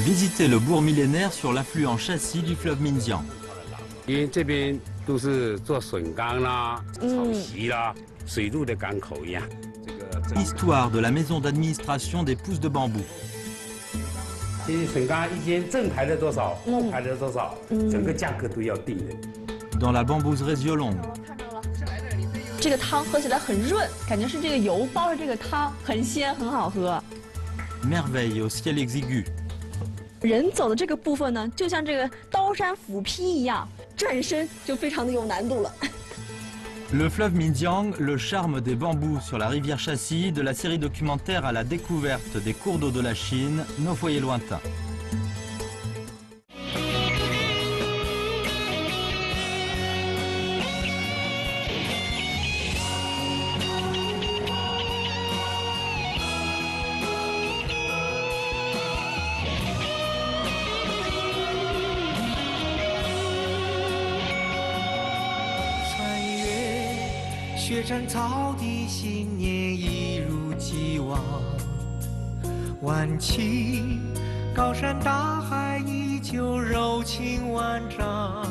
Visitez le bourg millénaire sur l'affluent Chassis du fleuve Minjiang. 因为这边都是做笋干啦、草席啦、水陆的港口一样。Histoire de la maison d'administration des Pousses de Bambou. 其实笋干一间正牌的多少，后牌的多少，整个价格都要定的。Dans la bambouserie Ziolong. 这个汤喝起来很润，感觉是这个油包着这个汤，很鲜，很好喝。Merveille au ciel exigu. 人走的这个部分呢，就像这个刀山斧劈一样，转身就非常的有难度了。Le fleuve Minjiang, le charme des bambous sur la rivière Chassis, de la série documentaire à la découverte des cours d'eau de la Chine, nos foyers lointains. 雪山草地，新年一如既往。晚晴，高山大海依旧柔情万丈。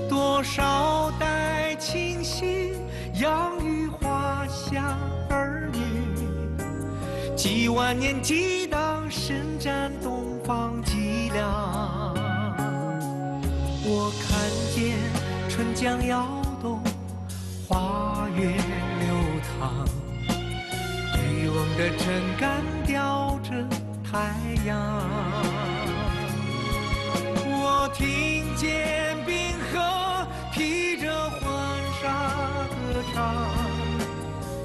多少代亲信养育华夏儿女，几万年激荡，伸展东方脊梁。我看见春江摇动。 花月流淌，渔翁的针杆吊着太阳。我听见冰河披着婚纱歌唱，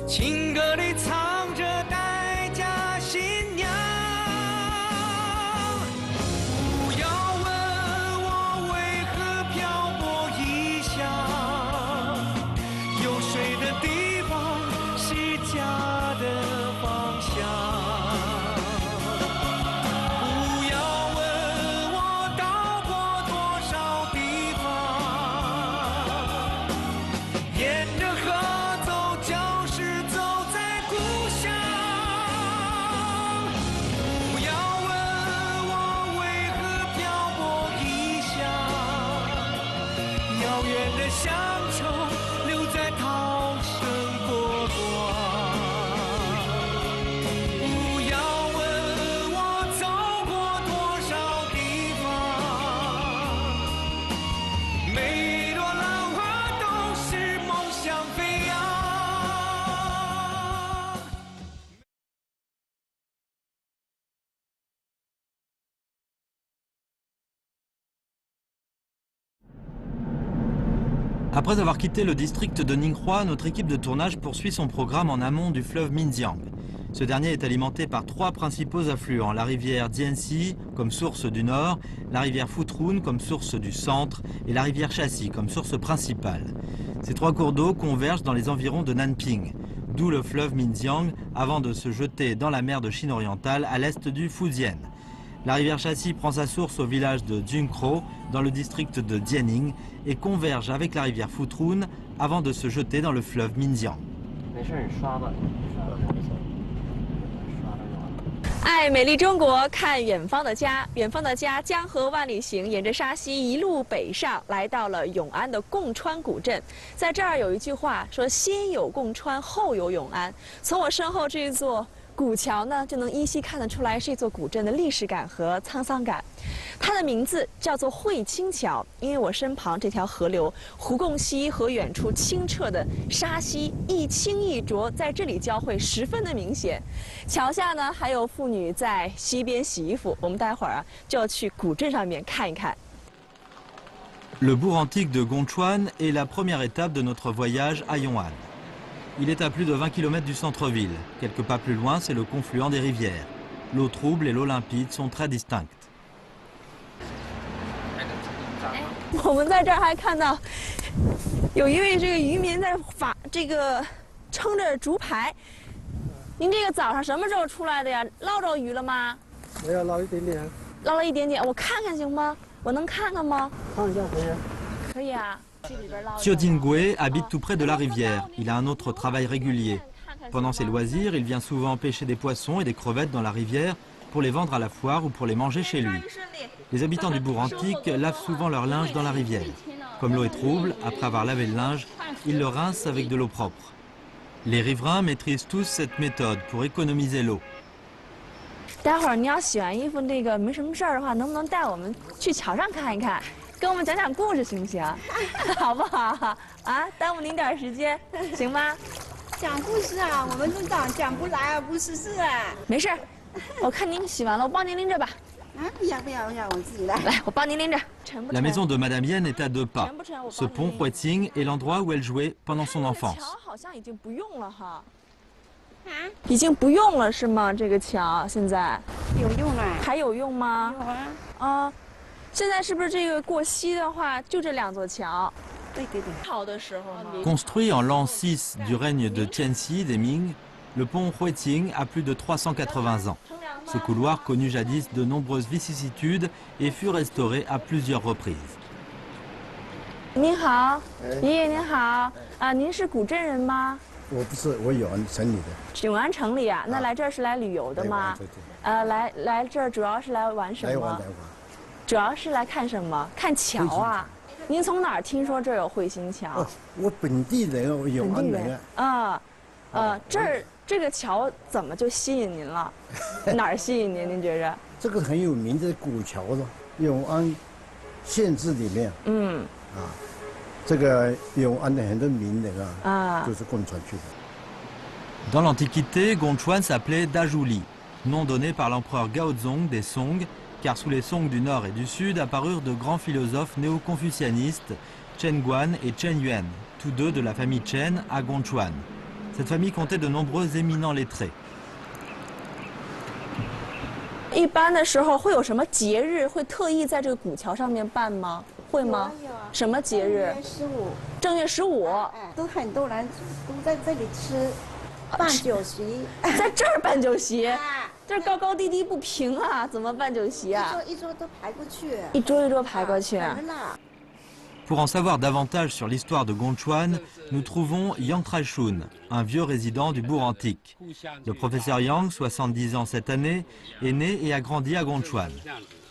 情歌里藏着待嫁新娘。不要问我为何漂泊异乡。 水的地方是家的方向。不要问我到过多少地方，沿着河走就是走在故乡。不要问我为何漂泊异乡，遥远的乡愁留在涛。 Après avoir quitté le district de Ninghua, notre équipe de tournage poursuit son programme en amont du fleuve Minjiang. Ce dernier est alimenté par trois principaux affluents, la rivière Jianxi comme source du nord, la rivière Futrun comme source du centre et la rivière Chassis comme source principale. Ces trois cours d'eau convergent dans les environs de Nanping, d'où le fleuve Minjiang avant de se jeter dans la mer de Chine orientale à l'est du Fujian. La rivière Chassis prend sa source au village de Junkro, dans le district de Jianing, et converge avec la rivière Futrun avant de se jeter dans le fleuve Minjiang. 爱美丽中国，看远方的家。远方的家，江河万里行，沿着沙溪一路北上，来到了永安的贡川古镇。在这儿有一句话说：“先有贡川，后有永安。”从我身后这一座古桥呢，就能依稀看得出来是一座古镇的历史感和沧桑感。它的名字叫做惠清桥，因为我身旁这条河流湖贡溪和远处清澈的沙溪一清一浊在这里交汇，十分的明显。桥下呢还有妇女在溪边洗衣服，我们待会儿就要去古镇上面看一看。 Le bourg antique de Gongchuan est la première étape de notre voyage à Yong'an. Il est à plus de 20 km du centre-ville. Quelques pas plus loin, c'est le confluent des rivières. L'eau trouble et l'eau limpide sont très distinctes. 我们在这儿还看到有一位这个渔民在撑着竹排。您这个早上什么时候出来的呀？捞着鱼了吗？没有，捞一点点。捞了一点点，我看看行吗？我能看看吗？看一下可以。可以啊。 Xiao Jingwei habite tout près de la rivière. Il a un autre travail régulier. Pendant ses loisirs, il vient souvent pêcher des poissons et des crevettes dans la rivière pour les vendre à la foire ou pour les manger chez lui. Les habitants du bourg antique lavent souvent leur linge dans la rivière. Comme l'eau est trouble, après avoir lavé le linge, ils le rincent avec de l'eau propre. Les riverains maîtrisent tous cette méthode pour économiser l'eau. 待会儿你要洗完衣服那个没什么事儿的话，能不能带我们去桥上看一看，跟我们讲讲故事行不行？好不好？啊，耽误您点时间，行吗？讲故事啊，我们都讲不来啊，不识字啊。没事，我看您洗完了，我帮您拎着吧。啊，不要，我自己来。来，我帮您拎着。沉不沉？ La maison de Madame Yen est à 2 pas. Ce pont Huiting est l'endroit où elle jouait pendant son enfance. 桥好像已经不用了哈。已经不用了是吗？这个桥现在有用了？还有用吗？有啊。啊，现在是不是这个过溪的话，就这2座桥？对。好的时候吗？ Construit en l'an 6 du règne de Tianxi des Ming, le pont Huiting a plus de 380 ans. Ce couloir connut jadis de nombreuses vicissitudes et fut restauré à plusieurs reprises. 您好，爷爷您好啊，您是古镇人吗？ 我不是，我永安城里的。永安城里啊，那来这儿是来旅游的吗？来这儿主要是来玩什么？来玩。主要是来看什么？看桥啊。您从哪儿听说这儿有慧心桥？我本地人，我永安人啊。这个桥怎么就吸引您了？哪儿吸引您？您觉着？这个很有名的古桥的，永安县志里面。这个永安的很多名人就是贡川去的。 Dans l'Antiquité, Gongchuan s'appelait Dajuli, nom donné par l'empereur Gaozong des Song, car sous les Song du nord et du sud apparurent de grands philosophes néo-confucianistes, Chen Guan et Chen Yuan, tous deux de la famille Chen à Gongchuan. Cette famille comptait de nombreux éminents lettrés. 一般的时候会有什么节日会特意在这个古桥上面办吗？会吗？有啊。什么节日？正月15。都很多人都在这里吃办酒席，在这儿办酒席，这儿高高低低不平啊，怎么办酒席啊？一桌都排过去，一桌一桌排过去。 Pour en savoir davantage sur l'histoire de Gongchuan, nous trouvons Yang Tralchun, un vieux résident du bourg antique. Le professeur Yang, 70 ans cette année, est né et a grandi à Gongchuan.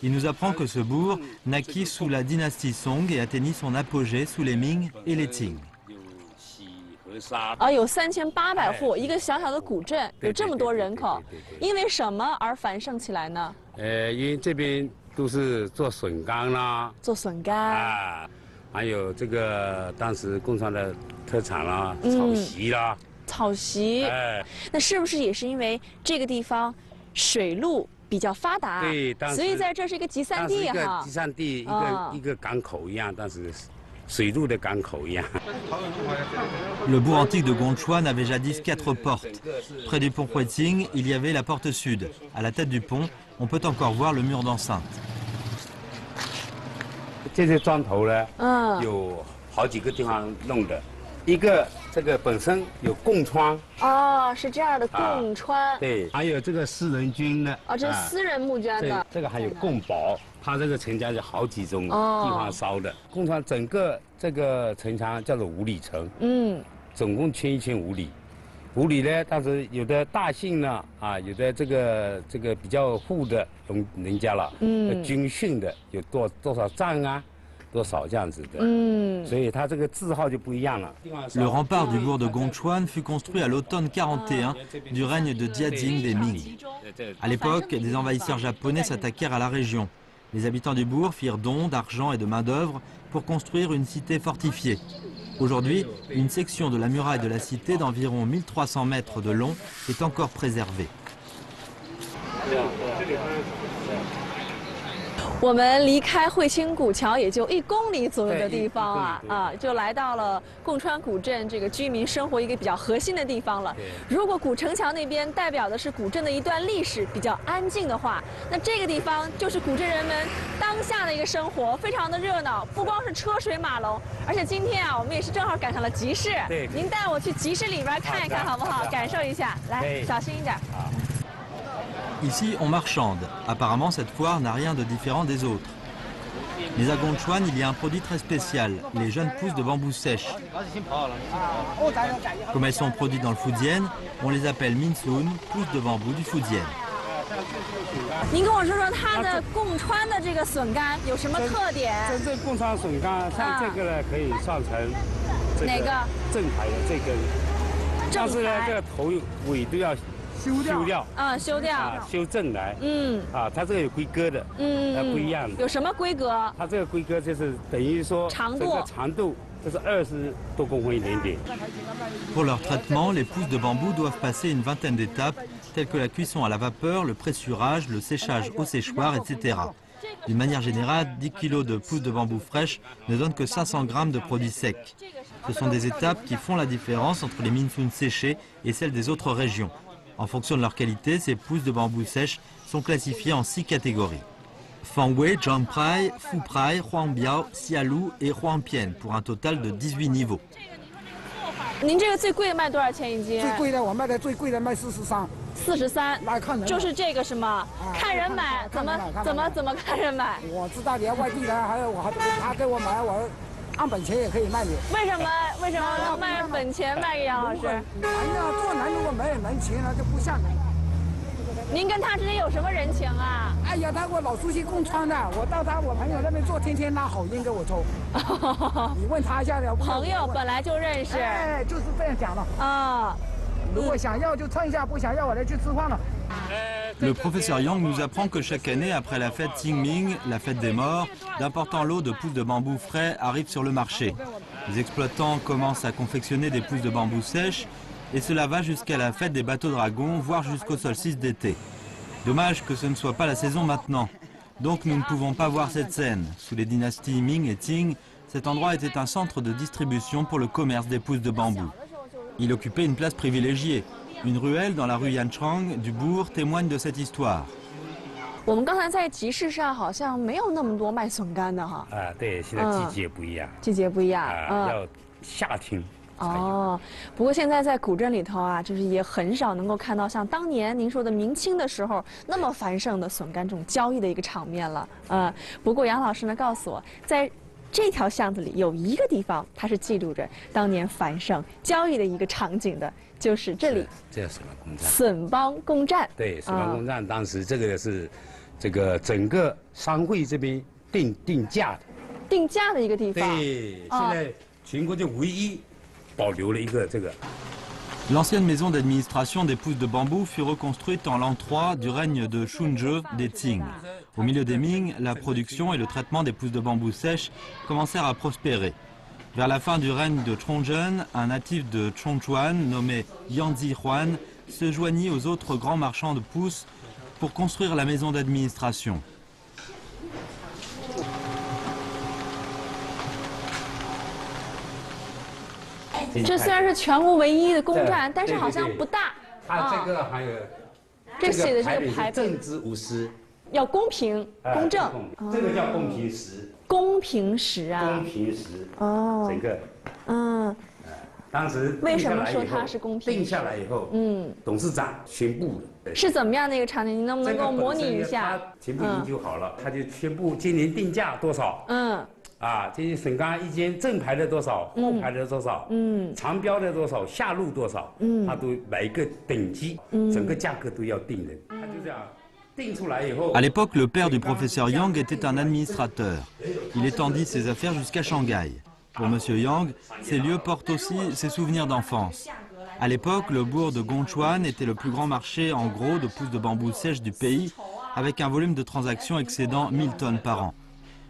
Il nous apprend que ce bourg naquit sous la dynastie Song et atteignit son apogée sous les Ming et les Qing. 有3800户，一个小小的古镇，有这么多人口，因为什么而繁盛起来呢？因为这边都是做笋干啦，做笋干还有这个当时贡川的特产啦，草席啦。草席，那是不是也是因为这个地方水路比较发达？对，所以在这是一个集散地哈。一个集散地，一个港口一样，但是水路的港口一样。Le bourg antique de Gongchuan avait jadis 4 portes. Près du pont Huiting, il y avait la porte sud. À la tête du pont, on peut encore voir le mur d'enceinte. 这些砖头呢，有好几个地方弄的，一个这个本身有贡川，是这样的贡川，对，还有这个私人军的，这是私人募捐的，这个还有贡宝，它这个城墙有好几种地方烧的，贡川整个这个城墙叫做5里城，总共圈一圈5里。5里呢，但是有的大姓呢，有的这个比较富的人家了，军训的有多少战啊，多少这样子的，所以它这个字号就不一样了。Le rempart du bourg de Gongchuan fut construit à l'automne 41 du règne de Jiajing des Ming. À l'époque, des envahisseurs japonais s'attaquèrent à la région. Les habitants du bourg firent don d'argent et de main-d'œuvre pour construire une cité fortifiée. Aujourd'hui, une section de la muraille de la cité d'environ 1300 mètres de long est encore préservée. 我们离开慧清古桥也就1公里左右的地方就来到了贡川古镇这个居民生活一个比较核心的地方了。如果古城墙那边代表的是古镇的一段历史，比较安静的话，那这个地方就是古镇人们当下的一个生活，非常的热闹，不光是车水马龙，而且今天我们也是正好赶上了集市。您带我去集市里边看一看好不好？感受一下，来，小心一点。 Ici, on marchande. Apparemment, cette foire n'a rien de différent des autres. Mais à Gongchuan, il y a un produit très spécial, les jeunes pousses de bambou sèches. Comme elles sont produites dans le Fujian, on les appelle minsun, pousses de bambou du Fujian. 您跟我说说它的贡川的这个笋干有什么特点？真正贡川笋干，像这个呢，可以算成哪个正牌的这根，但是呢，这个头尾都要修掉。修掉，修正来。它这个有规格的，不一样的。有什么规格？它这个规格就是等于说长度。就是20多公分一点点。Pour leur traitement, les pousses de bambou doivent passer une vingtaine d'étapes, telles que la cuisson à la vapeur, le pressurage, le séchage au séchoir, etc. D'une manière générale, 10 kg de pousses de bambou fraîches ne donnent que 500 g de produits secs. Ce sont des étapes qui font la différence entre les minsun séchées et celles des autres régions. En fonction de leur qualité, ces pousses de bambou sèches sont classifiées en 6 catégories. Fangwei, Zhangprai, Fuprai, Huangbiao, Xialu et Huangpian, pour un total de 18 niveaux. 您这个最贵的卖多少钱一斤？最贵的我卖的最贵的卖43。43，那看人就是这个是吗？看人买，怎么看人买？我知道你要外地的，还有他给我买，我按本钱也可以卖你。为什么要卖本钱卖给杨老师？男的做人如果没有人情了，就不像人。您跟他之间有什么人情啊？哎呀，他我老出去贡川的，我到我朋友那边做，天天拿好烟给我抽。你问他一下的。朋友本来就认识。哎，就是这样讲的啊。如果想要就蹭一下，不想要我再去吃饭了。Le professeur Yang nous apprend que chaque année, après la fête Qingming, la fête des morts, d'importants lots de pousses de bambou frais arrivent sur le marché. Les exploitants commencent à confectionner des pousses de bambou sèches et cela va jusqu'à la fête des bateaux dragons, voire jusqu'au solstice d'été. Dommage que ce ne soit pas la saison maintenant. Donc nous ne pouvons pas voir cette scène. Sous les dynasties Ming et Qing, cet endroit était un centre de distribution pour le commerce des pousses de bambou. Il occupait une place privilégiée. Une ruelle dans la rue Yanchang du bourg témoigne de cette histoire. 我们刚才在集市上好像没有那么多卖笋干的哈。对，现在季节不一样。季节不一样。要夏天。不过现在在古镇里头啊，就是也很少能够看到像当年您说的明清的时候那么繁盛的笋干这种交易的一个场面了。不过杨老师呢告诉我，在这条巷子里有一个地方，它是记录着当年繁盛交易的一个场景的，就是这里。这叫什么公站？笋帮公站。对，笋帮公站，当时这个是这个整个商会这边定价的。定价的一个地方。对，现在全国就唯一保留了一个这个。L'ancienne maison d'administration des pousses de bambou fut reconstruite en l'an 3 du règne de Shunzhe des Qing. Au milieu des Ming, la production et le traitement des pousses de bambou sèches commencèrent à prospérer. Vers la fin du règne de Chongzhen, un natif de Chongchuan nommé Yang Zihuan se joignit aux autres grands marchands de pousses pour construire la maison d'administration. 这虽然是全国唯一的公站，但是好像不大。它这个还有，这写的这个牌正之无私，要公平公正。这个叫公平实。公平实啊。公平实。整个。当时为什么说它是公平？定下来以后，董事长宣布的。是怎么样的一个场景？你能不能给我模拟一下？他全部研究好了，他就宣布今年定价多少。这些笋干一斤正牌的多少，后牌的多少，长标的多少，下路多少，他都每一个等级，整个价格都要定的。他就这样定出来以后。À l'époque, le père du professeur Yang était un administrateur. Il étendit ses affaires jusqu'à Shanghai. Pour M. Yang, ces lieux portent aussi ses souvenirs d'enfance. À l'époque, le bourg de Gongchuan était le plus grand marché en gros de pousses de bambou sèches du pays, avec un volume de transactions excédant 1000 tonnes par an.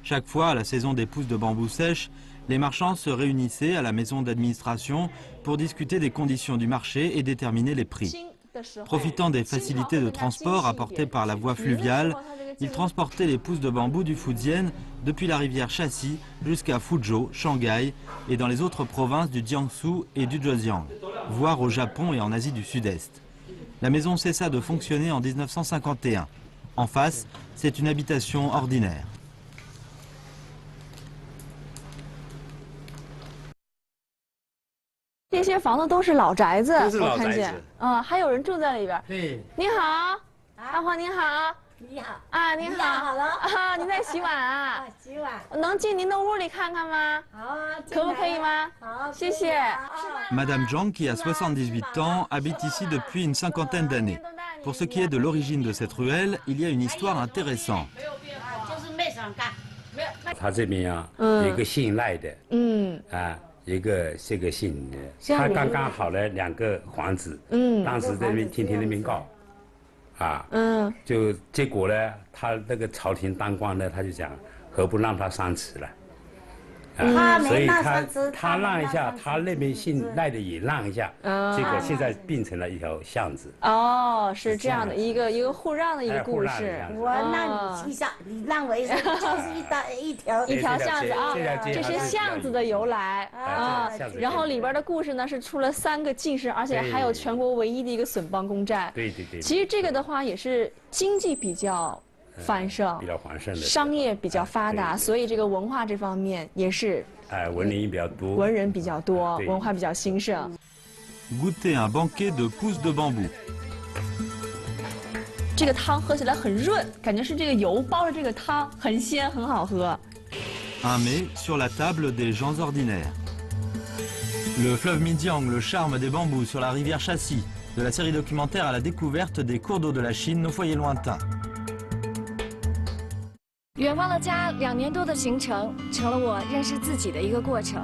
Chaque fois, à la saison des pousses de bambou sèches, les marchands se réunissaient à la maison d'administration pour discuter des conditions du marché et déterminer les prix. Profitant des facilités de transport apportées par la voie fluviale, ils transportaient les pousses de bambou du Fujian depuis la rivière Shaxi jusqu'à Fuzhou, Shanghai et dans les autres provinces du Jiangsu et du Zhejiang, voire au Japon et en Asie du Sud-Est. La maison cessa de fonctionner en 1951. En face, c'est une habitation ordinaire. 这些房子都是老宅子，都是老宅子。还有人住在里边。对，您好，阿黄您好。你好啊，您好，好了啊，您在洗碗啊？洗碗。能进您的屋里看看吗？好啊，可不可以吗？好，谢谢。 Madame Zhang, qui a 78 ans, habite ici depuis une cinquantaine d'années. Pour ce qui est de l'origine de cette ruelle, il y a une histoire intéressante. 他这边啊，有一个姓赖的，有一个这个姓的，他刚刚好了2个皇子，当时在那边天天那边告，就结果呢，他那个朝廷当官的他就讲，何不让他上祠了？ 所以他让一下，他那边姓赖的也让一下，结果现在变成了一条巷子。哦，是这样的，一个互让的一个故事。我让你去下，你让我一下，就是一条巷子啊，这是巷子的由来啊。然后里边的故事呢是出了3个进士，而且还有全国唯一的一个损邦公寨。对对对。其实这个的话也是经济比较 繁盛，比较繁盛的，商业比较发达，所以这个文化这方面也是，文人比较多，文人比较多，文化比较兴盛。Goûter un banquet de pousses de bambou. 这个汤喝起来很润，感觉是这个油包着这个汤，很鲜，很好喝。Un mets sur la table des gens ordinaires. Le fleuve Mijiang, le charme des bambous sur la rivière Chassi, de la série documentaire à la découverte des cours d'eau de la Chine, nos foyers lointains. 远方的家2年多的行程，成了我认识自己的一个过程。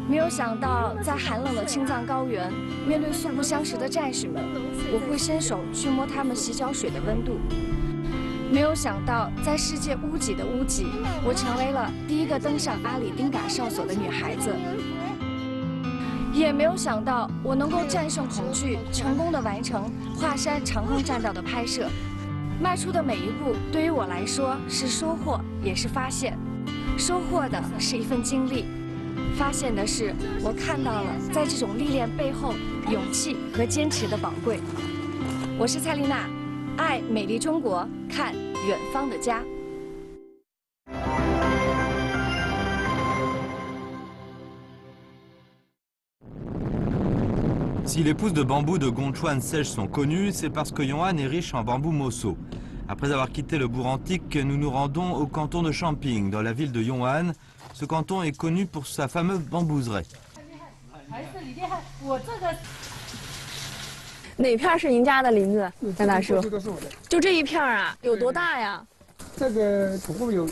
没有想到，在寒冷的青藏高原，面对素不相识的战士们，我会伸手去摸他们洗脚水的温度。没有想到，在世界屋脊的屋脊，我成为了第一个登上阿里丁嘎哨所的女孩子。也没有想到，我能够战胜恐惧，成功的完成华山长空栈道的拍摄。 迈出的每一步，对于我来说是收获，也是发现。收获的是一份经历，发现的是我看到了在这种历练背后勇气和坚持的宝贵。我是蔡丽娜，爱美丽中国，看远方的家。 Si les pousses de bambou de Gongchuan sèches sont connues, c'est parce que Yong'an est riche en bambou mosso. Après avoir quitté le bourg antique, nous nous rendons au canton de Champing, dans la ville de Yong'an. Ce canton est connu pour sa fameuse bambouseraie. 哪片是您家的林子，张大叔？这都是我的。就这一片啊，有多大呀？这个总共有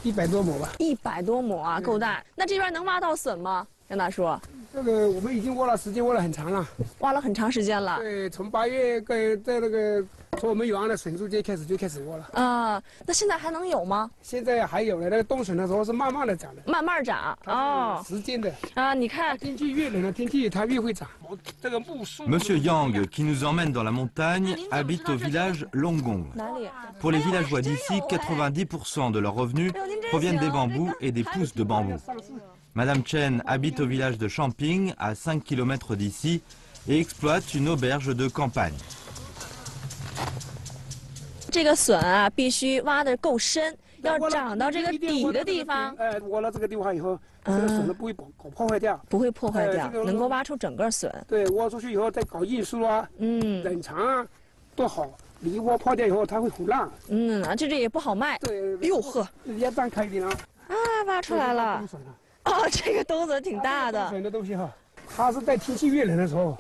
100多亩吧。100多亩啊，够大。那这边能挖到笋吗，张大叔？ 这个我们已经挖了，时间挖了很长了，挖了很长时间了。对，从8月在那个从我们永安的笋树街开始挖了。啊，那现在还能有吗？现在还有了，那个冬笋的时候是慢慢的长的，慢慢长哦，时间的啊，你看天气越冷了，天气它越会长。这个木树。Monsieur Yang, qui nous emmène dans la montagne, habite au village Longgong. Pour les villageois d'ici, 90% de leurs revenus proviennent des bambous et des pousses de bambou. Madame Chen habite au village de Champing, à 5 km d'ici, et exploite une auberge de campagne. 这个笋啊，必须挖得够深，要长到这个底的地方。挖到这个地方以后，这个笋不会破坏掉，不会破坏掉，能够挖出整个笋。对，挖出去以后再搞运输啊，冷藏啊，多好。你挖破掉以后，它会腐烂。这也不好卖。对，哎呦呵，要张开一点啊。啊，挖出来了。哦，这个冬笋挺大的。笋的东西哈，它是在天气越冷的时候，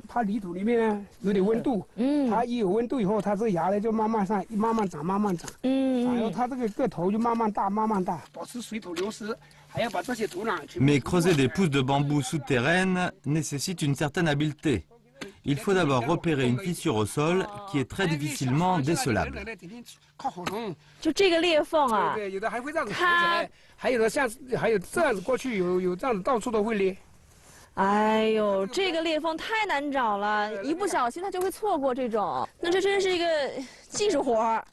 它泥土里面呢有点温度，它一有温度以后，它这芽呢就慢慢上，慢慢长，然后它这个个头就慢慢大，保持水土流失，还要把这些土壤。Mais creuser des pousses de bambou souterraines nécessite une certaine habileté. Il faut d'abord repérer une fissure au sol qui est très difficilement décelable. 就这个裂缝啊，对，有的还会这样子浮起来，还有这样子过去有这样子到处都会裂。哎呦，这个裂缝太难找了，一不小心它就会错过这种。那这真是一个技术活儿。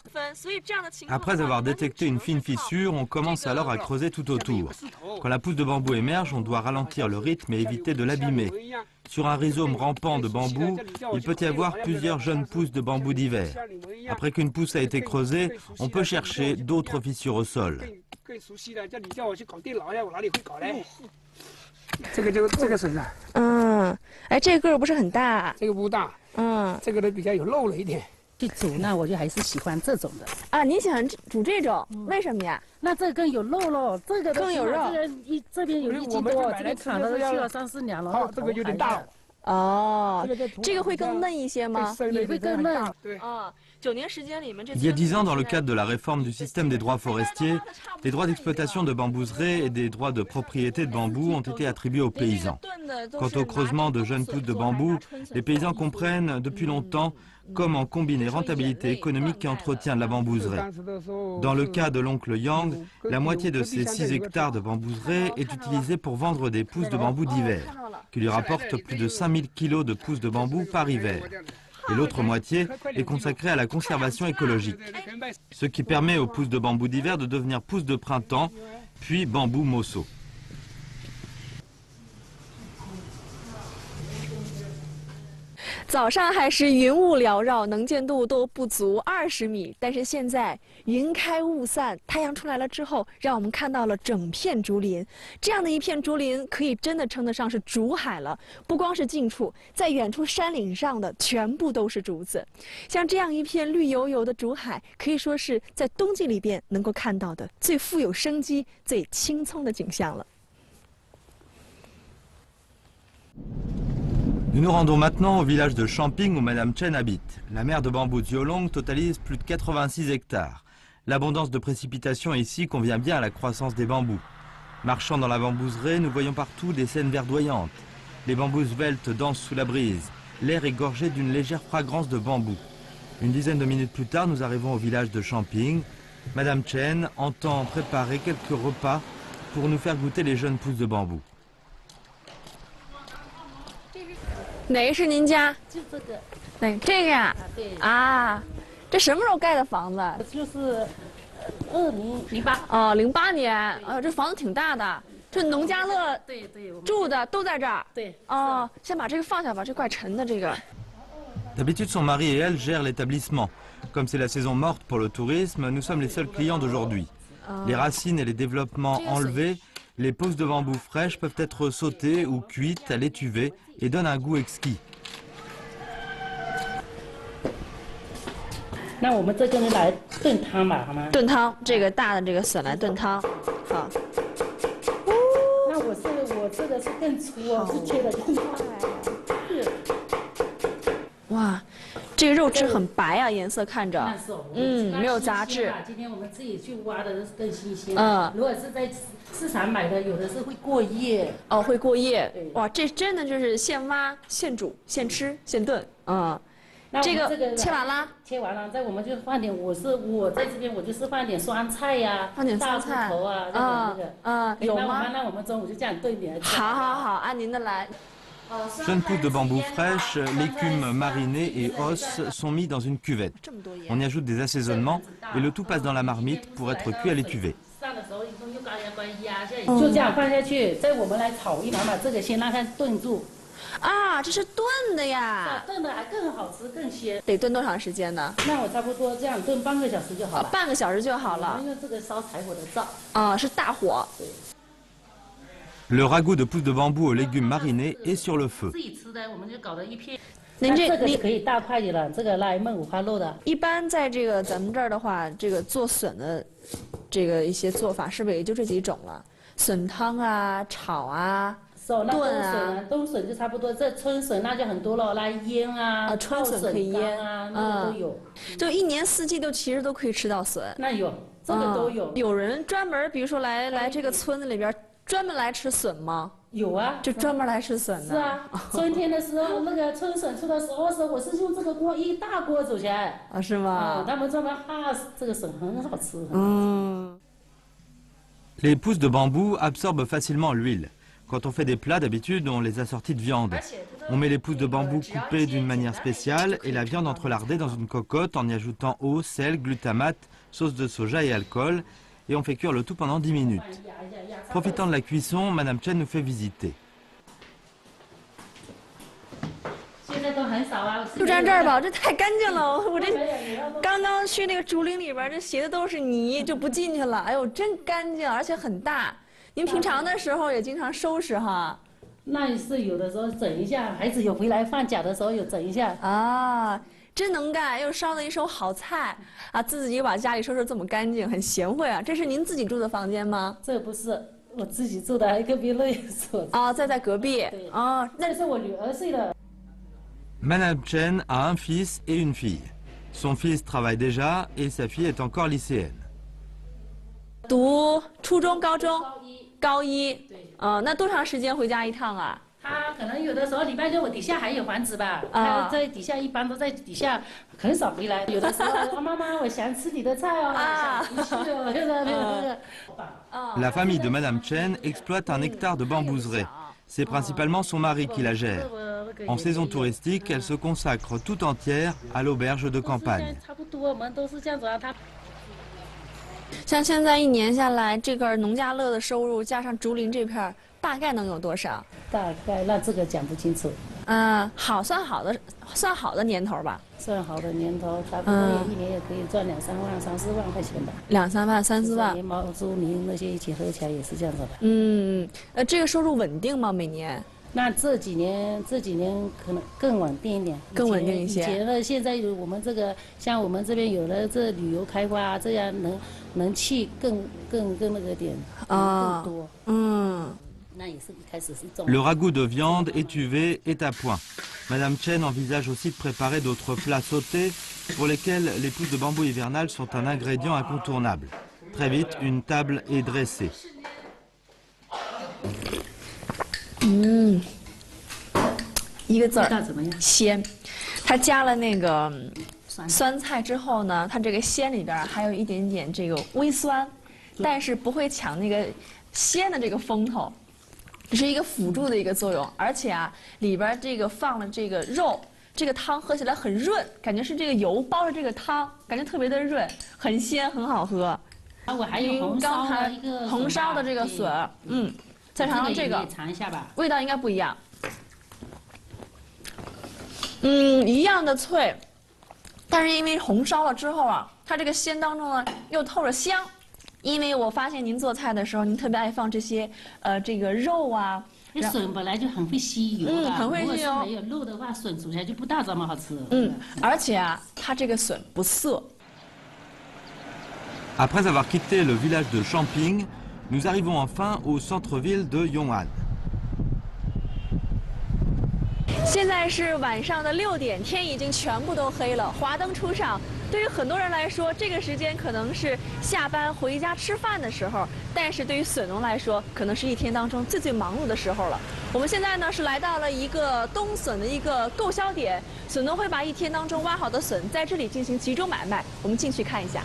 Après avoir détecté une fine fissure, on commence alors à creuser tout autour. Quand la pousse de bambou émerge, on doit ralentir le rythme et éviter de l'abîmer. Sur un rhizome rampant de bambou, il peut y avoir plusieurs jeunes pousses de bambou divers. Après qu'une pousse a été creusée, on peut chercher d'autres fissures au sol. 这个笋啊，哎，这个个儿不是很大，这个不大，这个呢比较有肉了一点。去煮，那我就还是喜欢这种的。啊，你喜欢煮这种？为什么呀？那这个更有肉喽，这个更有肉。这边有1斤多，这个砍了都去了3、4年了。这个有点大。哦，这个会更嫩一些吗？也会更嫩。啊，9年时间里面，Il y a 10 ans, dans le cadre de la réforme du système des droits forestiers, les droits d'exploitation de bambouseraie et des droits de propriété de bambou ont été attribués aux paysans. Quant au creusement de jeunes pousses de bambou, les paysans comprennent depuis longtemps comment combiner rentabilité économique et entretien de la bambouserie. Dans le cas de l'oncle Yang, la moitié de ces 6 hectares de bambouserie est utilisée pour vendre des pousses de bambou d'hiver, qui lui rapportent plus de 5000 kilos de pousses de bambou par hiver. Et l'autre moitié est consacrée à la conservation écologique, ce qui permet aux pousses de bambou d'hiver de devenir pousses de printemps, puis bambou mosso. 早上还是云雾缭绕，能见度都不足20米，但是现在云开雾散，太阳出来了之后，让我们看到了整片竹林。这样的一片竹林，可以真的称得上是竹海了。不光是近处，在远处山岭上的全部都是竹子。像这样一片绿油油的竹海，可以说是在冬季里边能够看到的最富有生机、最青葱的景象了。 Nous nous rendons maintenant au village de Champing où Madame Chen habite. La mer de bambou Diolong totalise plus de 86 hectares. L'abondance de précipitations ici convient bien à la croissance des bambous. Marchant dans la bambouserie, nous voyons partout des scènes verdoyantes. Les bambous sveltes dansent sous la brise. L'air est gorgé d'une légère fragrance de bambou. Une dizaine de minutes plus tard, nous arrivons au village de Champing. Madame Chen entend préparer quelques repas pour nous faire goûter les jeunes pousses de bambou. 哪个是您家？就这个。这个呀？对。啊，这什么时候盖的房子？就是2008。哦，08年。这房子挺大的。这农家乐对住的都在这儿。对。哦，先把这个放下吧，这怪沉的这个。D'habitude, son mari et elle gèrent l'établissement. Comme c'est la saison morte pour le tourisme, nous sommes les seuls clients d'aujourd'hui. Les racines et les développements enlevés, les pousses de bambou fraîches peuvent être sautées ou cuites à l'étuvée et donnent un goût exquis. 那我们这个呢来炖汤吧，好吗？炖汤，这个大的这个笋来炖汤，好。那我这个是更粗哦，是切的更大。哇，这个肉质很白啊，颜色看着，没有杂质。今天我们自己去挖的更新鲜。如果是在市场买的，有的是会过夜。哦，会过夜。哇，这真的就是现挖、现煮、现吃、现炖。这个切完了。切完了，再我们就放点，我在这边我就是放点酸菜呀，放点酸菜，大骨头啊，有吗？那我们中午就这样炖点。好，按您的来。 Jeunes pousses de bambou fraîches, l'écume marinée et os sont mis dans une cuvette. On y ajoute des assaisonnements et le tout passe dans la marmite pour être cuit à l'étuvée. 就这样放下去，再我们来炒一盘，把这个先让它炖住。啊，这是炖的呀！炖的还更好吃，更鲜。得炖多长时间呢？那我差不多这样炖半个小时就好了。半个小时就好了。因为这个烧柴火的灶。啊，是大火。对。 Le ragoût de pousses de bambou aux légumes marinés est sur le feu. 自己吃的，我们就搞了一片。 您这个可以大块的了，这个来焖五花肉的。一般在这个咱们这儿的话，这个做笋的，这个一些做法是不是也就这几种了？笋汤啊，炒啊，炖啊。冬笋就差不多，这春笋那就很多了，来腌啊，春笋可以腌啊，那个都有。就一年四季其实都可以吃到笋。那有，这个都有。有人专门，比如说来这个村子里边。 专门来吃笋吗？有啊，就专门来吃笋的。是啊，春天的时候，那个春笋出的时候，我是用这个锅一大锅煮起来。啊，是吗？他们专门这个笋很好吃。Les pousses de bambou absorbent facilement l'huile. Quand on fait des plats, d'habitude, on les assortit de viande. On met les pousses de bambou coupées d'une manière spéciale et la viande entrelardée dans une cocotte en y ajoutant eau, sel, glutamate, sauce de soja et alcool. Et on fait cuire le tout pendant 10 minutes. Profitant de la cuisson, Madame Chen nous fait visiter. 就站这儿吧，这太干净了。我这刚刚去那个竹林里边，这鞋的都是泥，就不进去了。哎呦，真干净，而且很大。您平常的时候也经常收拾哈？那是有的时候整一下，孩子有回来放假的时候有整一下。啊。真能干，又烧了一手好菜啊！自己把家里收拾这么干净，很贤惠啊！这是您自己住的房间吗？这不是我自己住的，还隔壁那所。哦，在隔壁。对。哦，那是我女儿睡的。Madame Chen a un fils et une fille. Son fils travaille déjà et sa fille est encore lycéenne. 读初中、高中、高一。对。那多长时间回家一趟啊？他可能有的时候礼拜六我底下还有房子吧，他在底下一般都在底下，很少回来。有的时候妈妈，我想吃你的菜哦，想去哦，La famille de Madame Chen exploite un hectare de bambouserie. C'est principalement son mari qui la gère. En saison touristique, elle se consacre tout entière à l'auberge de campagne. 差不多，我们都是这样子啊。他像现在一年下来，这个农家乐的收入加上竹林这片，大概能有多少？大概那这个讲不清楚。好，算好的年头吧。算好的年头，差不多一年也可以赚2、3万、3、4万块钱吧。2、3万、3、4万。连毛猪、民那些一起合起来也是这样子的。这个收入稳定吗？每年？那这几年可能更稳定一点，更稳定一些。以前呢，现在我们这个像我们这边有了这旅游开发，这样能去更那个点更多。那也是一开始是重。Le ragoût de viande étuvée est à point. Madame Chen envisage aussi de préparer d'autres plats sautés pour lesquels les pousses de bambou hivernales sont un ingrédient incontournable. Très vite, une table est dressée. 一个字儿，鲜。它加了那个酸菜之后呢，它这个鲜里边还有一点点这个微酸，但是不会抢那个鲜的这个风头，只是一个辅助的一个作用。而且啊，里边这个放了这个肉，这个汤喝起来很润，感觉是这个油包着这个汤，感觉特别的润，很鲜，很好喝。我还有红烧的这个笋，再尝尝这个，尝一下吧，味道应该不一样。一样的脆，但是因为红烧了之后啊，它这个鲜当中呢又透着香。因为我发现您做菜的时候，您特别爱放这些这个肉啊。笋本来就很会吸油的，很会吸油。如果是没有肉的话，笋煮起来就不大这么好吃。而且啊，它这个笋不涩。Après avoir quitté le village de Champing, nous arrivons enfin au centre-ville de Yong'an. 现在是晚上的6点，天已经全部都黑了，华灯初上。对于很多人来说，这个时间可能是下班回家吃饭的时候，但是对于笋农来说，可能是一天当中最忙碌的时候了。我们现在呢是来到了一个冬笋的一个购销点，笋农会把一天当中挖好的笋在这里进行集中买卖。我们进去看一下。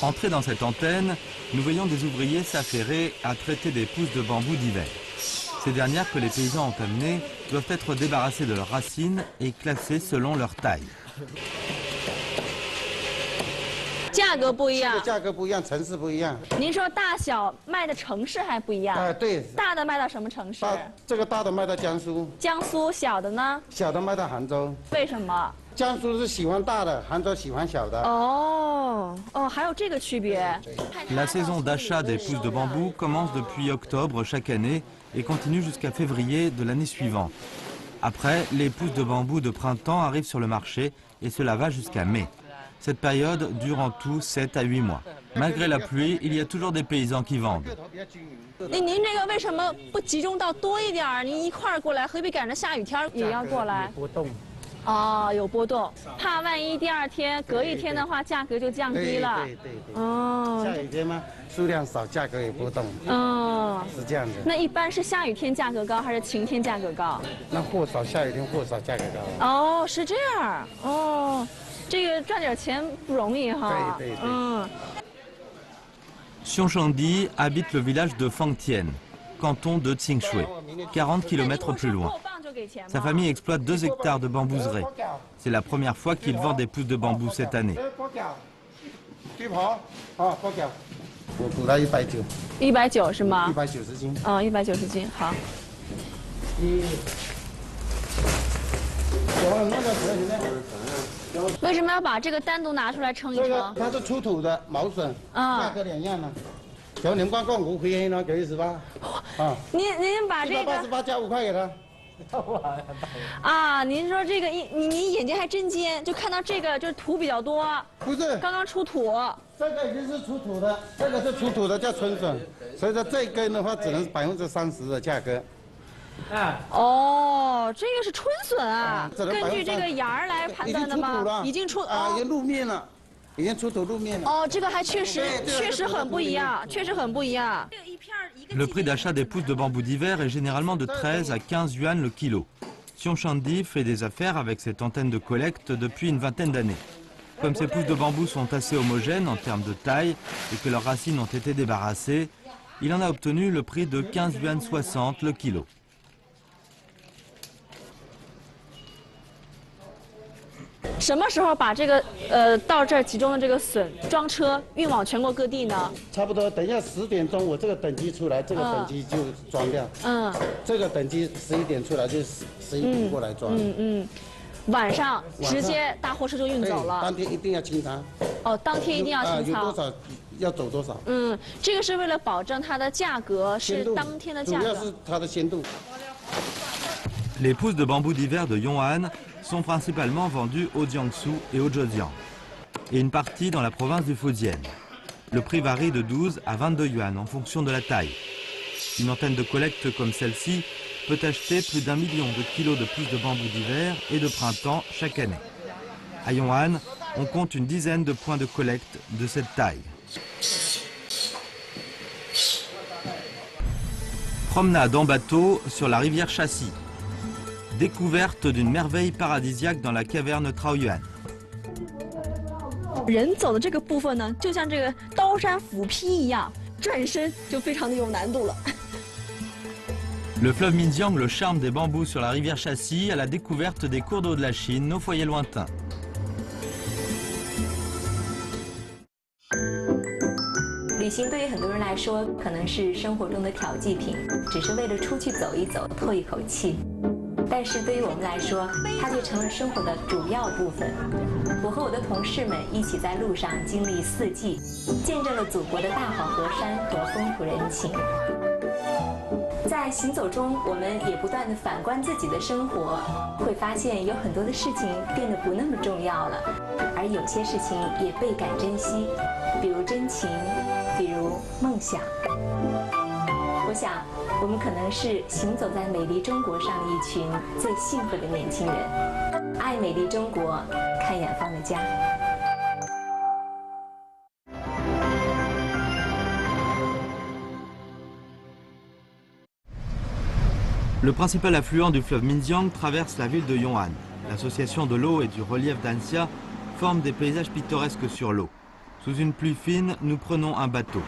Entrés dans cette antenne, nous voyons des ouvriers s'affairer à traiter des pousses de bambou d'hiver. Ces dernières que les paysans ont amenées doivent être débarrassées de leurs racines et classées selon leur taille. 价格不一样，价格不一样，城市不一样。您说大小卖的城市还不一样？对。大的卖到什么城市？这个大的卖到江苏。江苏，小的呢？小的卖到杭州。为什么？江苏是喜欢大的，杭州喜欢小的。还有这个区别。La saison d'achat des pousses de bambou commence depuis octobre chaque année et continue jusqu'à février de l'année suivante. Après, les pousses de bambou de printemps arrivent sur le marché et cela va jusqu'à mai. Cette période dure en tout 7 à 8 mois. Malgré la pluie, il y a toujours des paysans qui vendent. 您这个为什么不集中到多一点儿？您一块儿过来，何必赶着下雨天也要过来？波动。有波动，怕万一第2天、隔一天的话，价格就降低了。对。下雨天嘛，数量少，价格也波动。是这样子。那一般是下雨天价格高，还是晴天价格高？那货少，下雨天货少，价格高。是这样。这个赚点钱不容易哈。对。Xiongshengdi habite le village de Fangtian, canton de Tsingshui, 40 km plus loin. Sa famille exploite 2 hectares de bambouserie. C'est la première fois qu'il vend des pousses de bambou cette année. 我估到190。190是吗？190斤。190斤，好。为什么要把这个单独拿出来称一称？它是出土的毛笋，价格2样呢。叫你们光5块钱呢，918。您把这个88加5块给他。啊，您说这个您眼睛还真尖，就看到这个就是土比较多。不是，刚刚出土。这个已经是出土的，这个是出土的叫春笋，所以说这根的话只能30%的价格。哦，这个是春笋啊，根据这个芽儿来判断的吗？已经出啊，已经露面了。已经出土露面了。哦，这个还确实很不一样，确实很不一样。Le prix d'achat des pousses de bambou d'hiver est généralement de 13 à 15 yuan le kilo. Xiong Shandi fait des affaires avec cette antenne de collecte depuis une vingtaine d'années. Comme ces pousses de bambou sont assez homogènes en termes de taille et que leurs racines ont été débarrassées, il en a obtenu le prix de 15 yuan 60 le kilo. 什么时候把这个到这儿集中的这个笋装车运往全国各地呢？差不多，等一下10点钟我这个等级出来，这个等级就装掉。这个等级11点出来就11点过来装。晚上直接大货车就运走了。当天一定要清仓。哦，当天一定要清仓。有多少要走多少。这个是为了保证它的价格是当天的价格。主要是它的鲜度。Les pousses de bambou d'hiver de Yong'an sont principalement vendues au Jiangsu et au Zhejiang, et une partie dans la province du Fujian. Le prix varie de 12 à 22 yuan en fonction de la taille. Une antenne de collecte comme celle-ci peut acheter plus d'1 million de kilos de pousses de bambou d'hiver et de printemps chaque année. À Yong'an, on compte une dizaine de points de collecte de cette taille. Promenade en bateau sur la rivière Chassi. Découverte d'une merveille paradisiaque dans la caverne Traoyuan. 人走的这个部分呢，就像这个刀山斧劈一样，转身就非常的有难度了。Le fleuve Minjiang, le charme des bambous sur la rivière Chassi, à la découverte des cours d'eau de la Chine, nos foyers lointains. 旅行对于很多人来说，可能是生活中的调剂品，只是为了出去走一走，透一口气。但是对于我们来说，它就成了生活的主要部分。我和我的同事们一起在路上经历4季，见证了祖国的大好河山和风土人情。在行走中，我们也不断地反观自己的生活，会发现有很多的事情变得不那么重要了，而有些事情也倍感珍惜，比如真情，比如梦想。我想，我们可能是行走在美丽中国上的一群最幸福的年轻人。爱美丽中国，看远方的家。Le principal affluent du fleuve Minjiang traverse la ville de Yong'an. L'association de l'eau et du relief d'Anxia forme des paysages pittoresques sur l'eau. Sous une pluie fine, nous prenons un bateau.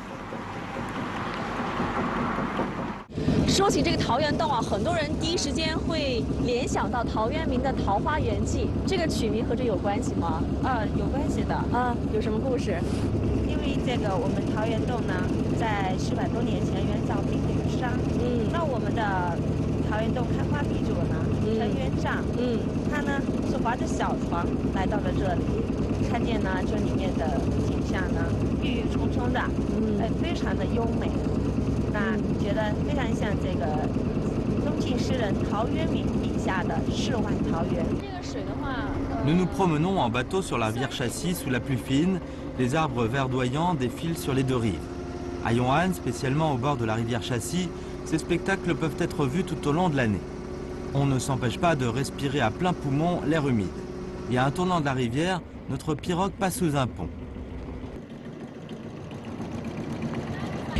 说起这个桃源洞啊，很多人第一时间会联想到陶渊明的《桃花源记》，这个曲名和这有关系吗？有关系的。有什么故事？因为这个我们桃源洞呢，在400多年前元造冰雪山。那我们的桃源洞开发鼻祖呢，陈元璋，他呢是划着小船来到了这里，看见呢这里面的景象呢，郁郁葱葱的，非常的优美。那觉得非常像这个东晋诗人陶渊明笔下的世外桃源。这个水的话，Nous nous promenons en bateau sur la rivière Chassi sous la pluie fine. Les arbres verdoyants défilent sur les 2 rives. À Yong'an, spécialement au bord de la rivière Chassi, ces spectacles peuvent être vus tout au long de l'année. On ne s'empêche pas de respirer à plein poumon l'air humide. Et à un tournant de la rivière, notre pirogue passe sous un pont.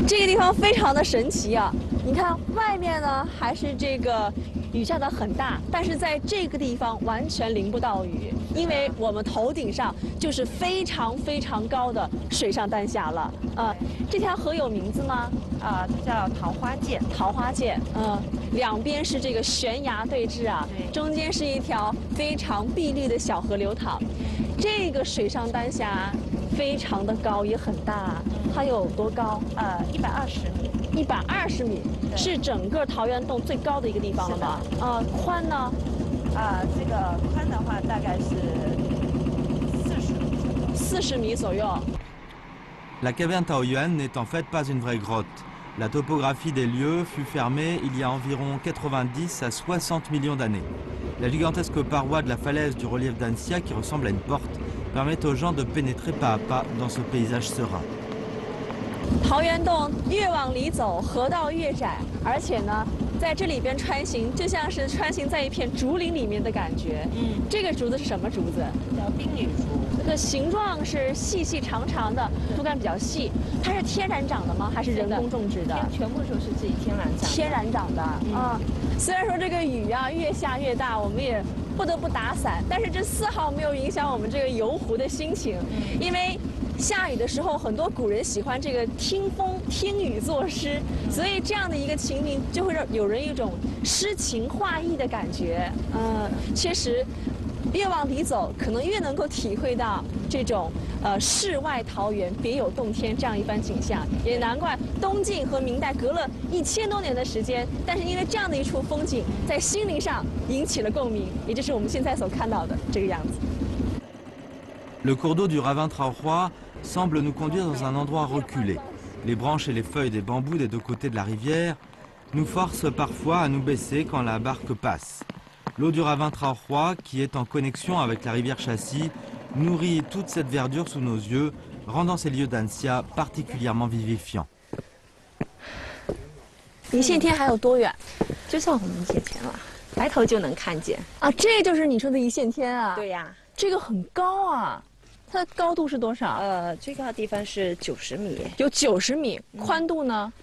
这个地方非常的神奇啊！你看外面呢，还是这个雨下的很大，但是在这个地方完全淋不到雨，因为我们头顶上就是非常非常高的水上丹霞了。这条河有名字吗？它叫桃花涧。桃花涧，两边是这个悬崖对峙啊，中间是一条非常碧绿的小河流淌。这个水上丹霞非常的高，也很大。它有多高？120米。120米是整个桃源洞最高的一个地方了吗？宽呢？这个宽的话大概是40米左右。 La caverne Taoyuan n'est en fait pas une vraie grotte. La topographie des lieux fut fermée il y a environ 90 à 60 millions d'années. La gigantesque paroi de la falaise du relief d'Anxia, qui ressemble à une porte, permet aux gens de pénétrer pas à pas dans ce paysage serein. 桃源洞越往里走，河道越窄，而且呢，在这里边穿行，就像是穿行在一片竹林里面的感觉。这个竹子是什么竹子？叫冰女竹。这个形状是细细长长的，竹竿比较细。它是天然长的吗？还是人工种植的？全部都是自己天然长的。天然长的啊。虽然说这个雨啊越下越大，我们也不得不打伞，但是这丝毫没有影响我们这个游湖的心情，因为。 下雨的时候，很多古人喜欢这个听风听雨作诗，所以这样的一个情景就会让有人一种诗情画意的感觉。确实，越往里走，可能越能够体会到这种世外桃源、别有洞天这样一番景象。也难怪东晋和明代隔了1000多年的时间，但是因为这样的一处风景，在心灵上引起了共鸣，也就是我们现在所看到的这个样子。 Le cours d'eau du ravin Traoroi semble nous conduire dans un endroit reculé. Les branches et les feuilles des bambous des deux côtés de la rivière nous forcent parfois à nous baisser quand la barque passe. L'eau du ravin Traoroi, qui est en connexion avec la rivière Chassis, nourrit toute cette verdure sous nos yeux, rendant ces lieux d'Anxia particulièrement vivifiants. 离线天还有多远？就像我们眼前了，抬头就能看见。啊，这就是你说的一线天啊？对呀，这个很高啊。 它的高度是多少？最高的地方是90米，有90米。宽度呢？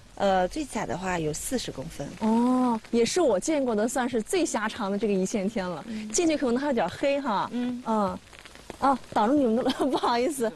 最窄的话有40公分。哦，也是我见过的算是最狭长的这个一线天了。进去可能还有点黑哈。哦，挡住你们的了，不好意思。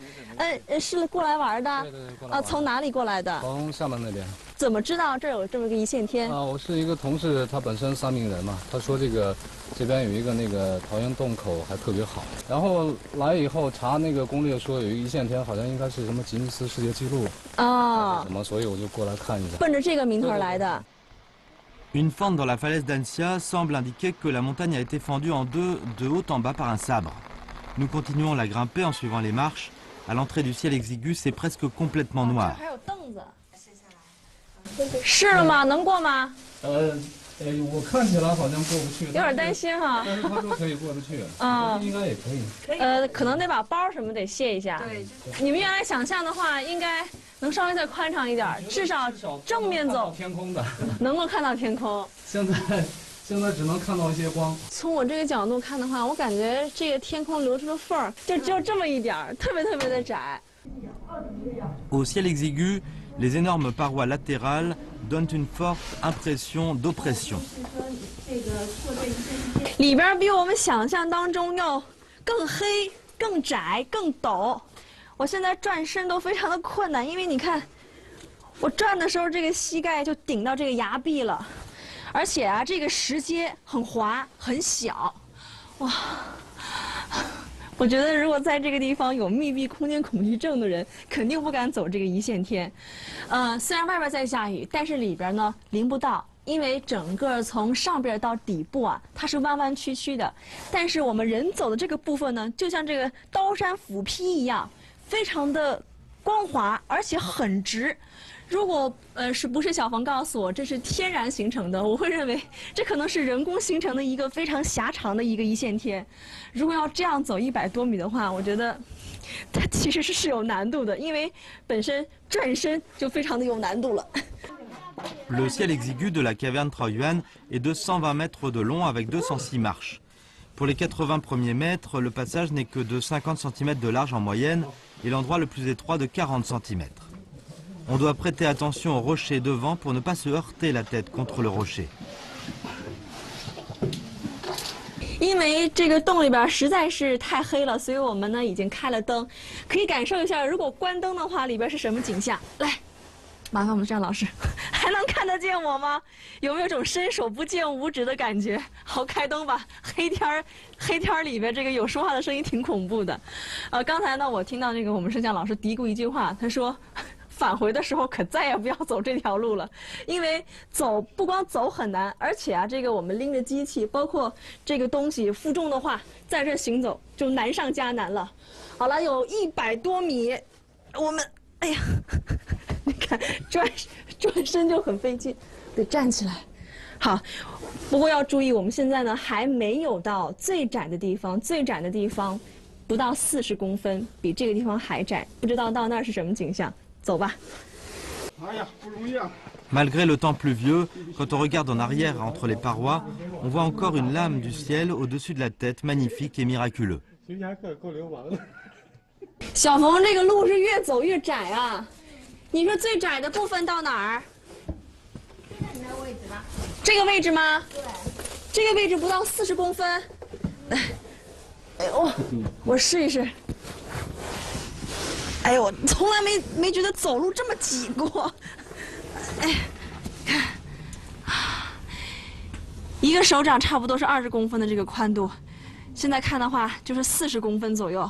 是过来玩的？对，过来玩。从哪里过来的？从厦门那边。怎么知道这有这么个一线天？我是一个同事，他本身3名人嘛，他说这边有一个那个桃源洞口还特别好，然后来以后查那个攻略说有一个一线天，好像应该是什么吉尼斯世界纪录啊，什么，所以我就过来看一下。奔着这个名头来的。Une fente dans la falaise d'Anxia semble indiquer que la montagne a été fendue en deux de haut en bas par un sabre. Nous continuons la grimper en suivant les marches. À l'entrée du ciel exigu, c'est presque complètement noir. 还有凳子。是了吗？能过吗？我看起来好像过不去，有点担心哈。但是他说可以过得去，应该也可以。可能得把包什么得卸一下。对。你们原来想象的话，应该能稍微再宽敞一点，至少正面走。天空的。能够看到天空。现在只能看到一些光。从我这个角度看的话，我感觉这个天空留出的缝儿就这么一点儿，特别的窄。Au ciel exigu, les énormes parois latérales donnent une forte impression d'oppression. 里边比我们想象当中要更黑、更窄、更陡。我现在转身都非常的困难，因为你看，我转的时候这个膝盖就顶到这个崖壁了，而且啊，这个石阶很滑很小，哇！我觉得如果在这个地方有密闭空间恐惧症的人，肯定不敢走这个一线天。虽然外边在下雨，但是里边呢淋不到，因为整个从上边到底部啊，它是弯弯曲曲的。但是我们人走的这个部分呢，就像这个刀山斧劈一样，非常的光滑，而且很直。如果不是小冯告诉我这是天然形成的，我会认为这可能是人工形成的一个非常狭长的一个一线天。如果要这样走100多米的话，我觉得它其实是有难度的，因为本身转身就非常的有难度了。Le ciel exigu de la caverne Traoyuan est de 120 mètres de long avec 206 marches. Pour les 80 premiers mètres, le passage n'est que de 50 cm de large en moyenne et l'endroit le plus étroit de 40 cm. On doit prêter attention au rocher devant pour ne pas se heurter la tête contre le rocher. 因为这个洞里边实在是太黑了，所以我们呢已经开了灯，可以感受一下，如果关灯的话，里边是什么景象。来，麻烦我们张老师，还能看得见我吗？有没有种伸手不见五指的感觉？好，开灯吧。黑天里边这个有说话的声音挺恐怖的。刚才呢我听到这个我们摄像老师嘀咕一句话，他说。返回的时候可再也不要走这条路了，因为不光走很难，而且啊，这个我们拎着机器，包括这个东西负重的话，在这行走就难上加难了。好了，有100多米，我们，哎呀，你看。转身就很费劲，得站起来。好，不过要注意，我们现在呢还没有到最窄的地方，最窄的地方不到40公分，比这个地方还窄，不知道到那儿是什么景象。走吧。哎呀，不容易啊。 Malgré le temps pluvieux, quand on regarde en arrière entre les parois, on voit encore une lame du ciel au-dessus de la tête, magnifique et miraculeux. 小冯，这个路是越走越窄啊！你说最窄的部分到哪儿？那个位置吗？这个位置吗？对。这个位置不到40公分。哎呦，我试一试。哎呦，我从来没觉得走路这么挤过。 哎，看，一个手掌差不多是20公分的这个宽度，现在看的话就是40公分左右。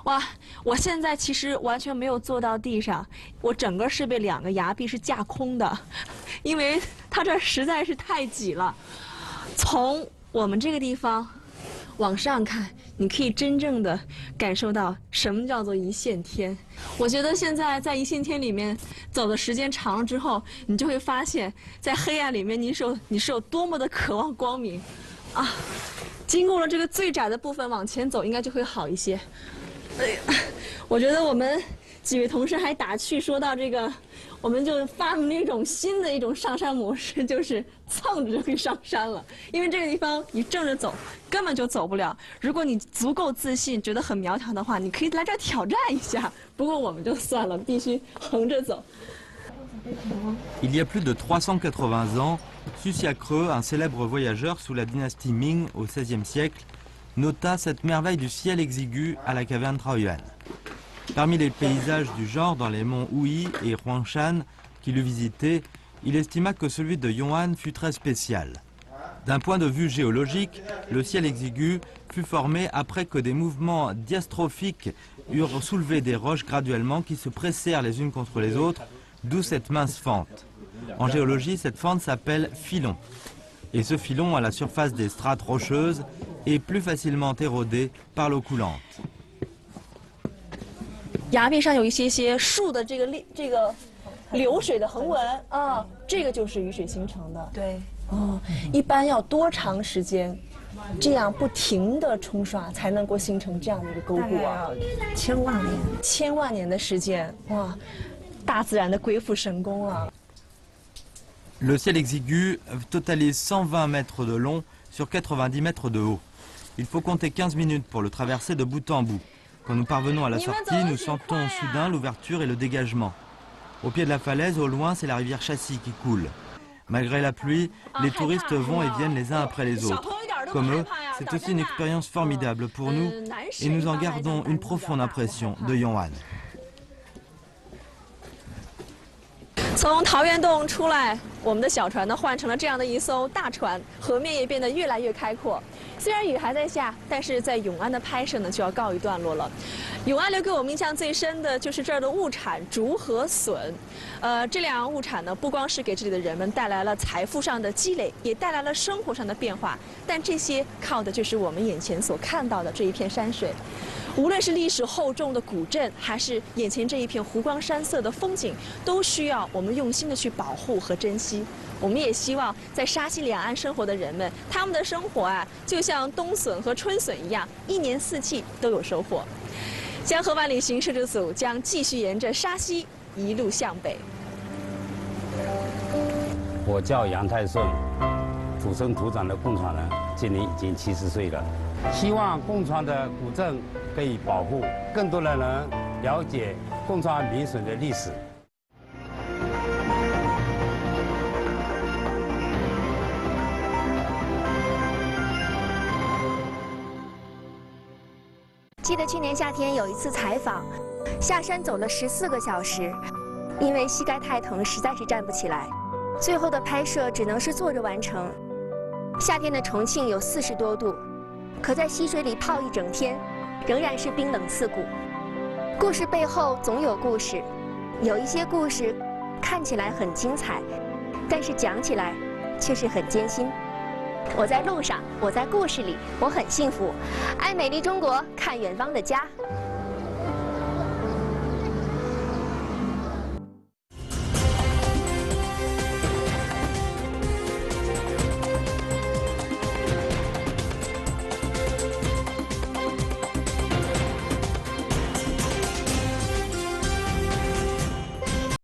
哇，我现在其实完全没有坐到地上，我整个是被2个崖壁是架空的，因为它这实在是太挤了。从我们这个地方往上看，你可以真正的感受到什么叫做一线天。我觉得现在在一线天里面走的时间长了之后，你就会发现，在黑暗里面你是有多么的渴望光明，啊！经过了这个最窄的部分往前走，应该就会好一些。哎呀，我觉得我们几位同事还打趣说到这个。 我们就发明了一种新的一种上山模式，就是蹭着就可以上山了。因为这个地方你正着走根本就走不了。如果你足够自信，觉得很苗条的话，你可以来这儿挑战一下。不过我们就算了，必须横着走。Il y a plus de 380 ans, Susiakreu, un célèbre voyageur sous la dynastie Ming au XVIe siècle, nota cette merveille du ciel exigu à la caverne Traoyuan. Parmi les paysages du genre dans les monts Houyi et Huangshan qu'il eut visités, il estima que celui de Yong'an fut très spécial. D'un point de vue géologique, le ciel exigu fut formé après que des mouvements diastrophiques eurent soulevé des roches graduellement qui se pressèrent les unes contre les autres, d'où cette mince fente. En géologie, cette fente s'appelle filon. Et ce filon, à la surface des strates rocheuses, est plus facilement érodé par l'eau coulante. 崖壁上有一些树的这个流水的横纹啊，这个就是雨水形成的。对，哦，一般要多长时间，这样不停的冲刷才能够形成这样的一个沟谷啊？千万年的时间，哇，大自然的鬼斧神工啊！ Le ciel exigu totalise 120 mètres de long sur 90 mètres de haut. Il faut compter 15 minutes pour le traverser de bout en bout. Quand nous parvenons à la sortie, nous sentons soudain l'ouverture et le dégagement. Au pied de la falaise, au loin, c'est la rivière Chassi qui coule. Malgré la pluie, les touristes vont et viennent les uns après les autres. Comme eux, c'est aussi une expérience formidable pour nous et nous en gardons une profonde impression de Yong'an. 从桃源洞出来，我们的小船呢换成了这样的一艘大船，河面也变得越来越开阔。虽然雨还在下，但是在永安的拍摄呢就要告一段落了。永安留给我们印象最深的就是这儿的物产竹和笋，这两样物产呢不光是给这里的人们带来了财富上的积累，也带来了生活上的变化。但这些靠的就是我们眼前所看到的这一片山水。 无论是历史厚重的古镇，还是眼前这一片湖光山色的风景，都需要我们用心的去保护和珍惜。我们也希望在沙溪两岸生活的人们，他们的生活啊，就像冬笋和春笋一样，一年四季都有收获。江河万里行摄制组将继续沿着沙溪一路向北。我叫杨太顺，土生土长的贡川人，今年已经70岁了。希望贡川的古镇 可以保护更多的人了解贡川民笋的历史。记得去年夏天有一次采访，下山走了14个小时，因为膝盖太疼，实在是站不起来。最后的拍摄只能是坐着完成。夏天的重庆有40多度，可在溪水里泡一整天。 仍然是冰冷刺骨。故事背后总有故事，有一些故事看起来很精彩，但是讲起来却是很艰辛。我在路上，我在故事里，我很幸福。爱美丽中国，看远方的家。